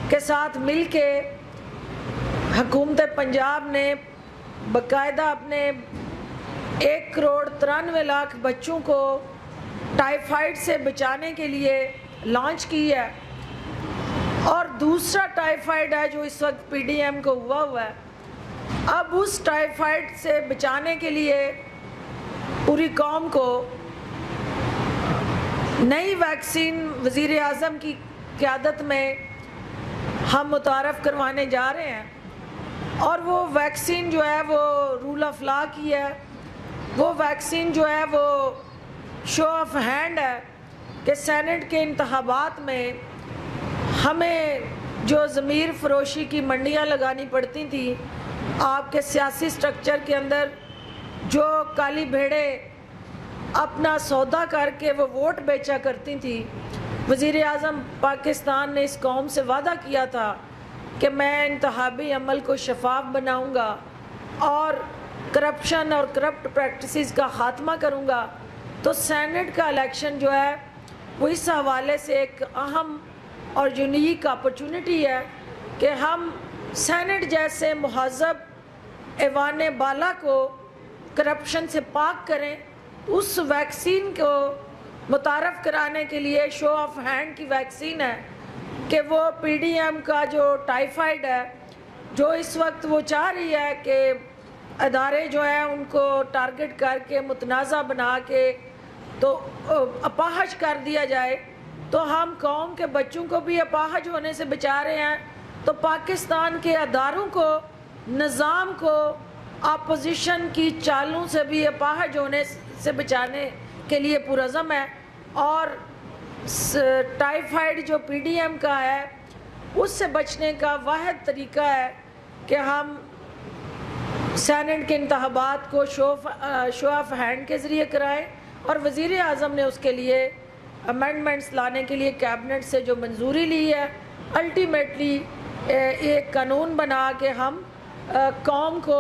کے ساتھ مل کے حکومت پنجاب نے باقاعدہ اپنے 1,93,00,000 بچوں کو ٹائیفائڈ سے بچانے کے لیے لانچ کی ہے، اور دوسرا ٹائیفائڈ ہے جو اس وقت پی ڈی ایم کو ہوا ہے۔ اب اس ٹائیفائڈ سے بچانے کے لیے پوری قوم کو نئی ویکسین وزیر اعظم کی قیادت میں ہم متعارف کروانے جا رہے ہیں، اور وہ ویکسین جو ہے وہ رول آف لا کی ہے، وہ ویکسین جو ہے وہ شو آف ہینڈ ہے کہ سینٹ کے انتخابات میں ہمیں جو ضمیر فروشی کی منڈیاں لگانی پڑتی تھیں، آپ کے سیاسی سٹرکچر کے اندر جو کالی بھیڑے اپنا سودا کر کے وہ ووٹ بیچا کرتی تھی، وزیر اعظم پاکستان نے اس قوم سے وعدہ کیا تھا کہ میں انتخابی عمل کو شفاف بناؤں گا اور کرپشن اور کرپٹ پریکٹسز کا خاتمہ کروں گا۔ تو سینٹ کا الیکشن جو ہے وہ اس حوالے سے ایک اہم اور یونیک اپرچونٹی ہے کہ ہم سینٹ جیسے مہذب ایوان بالا کو کرپشن سے پاک کریں۔ اس ویکسین کو متعارف کرانے کے لیے شو آف ہینڈ کی ویکسین ہے کہ وہ پی ڈی ایم کا جو ٹائیفائڈ ہے، جو اس وقت وہ چاہ رہی ہے کہ ادارے جو ہیں ان کو ٹارگٹ کر کے متنازع بنا کے تو اپاہج کر دیا جائے، تو ہم قوم کے بچوں کو بھی اپاہج ہونے سے بچا رہے ہیں، تو پاکستان کے اداروں کو، نظام کو اپوزیشن کی چالوں سے بھی اپاہج ہونے سے بچانے کے لیے پرعزم ہے۔ اور ٹائیفائڈ جو پی ڈی ایم کا ہے اس سے بچنے کا واحد طریقہ ہے کہ ہم سینٹ کے انتخابات کو شو آف ہینڈ کے ذریعے کرائیں، اور وزیر اعظم نے اس کے لیے امینڈمنٹس لانے کے لیے کیبنٹ سے جو منظوری لی ہے، الٹیمیٹلی ایک قانون بنا کے ہم قوم کو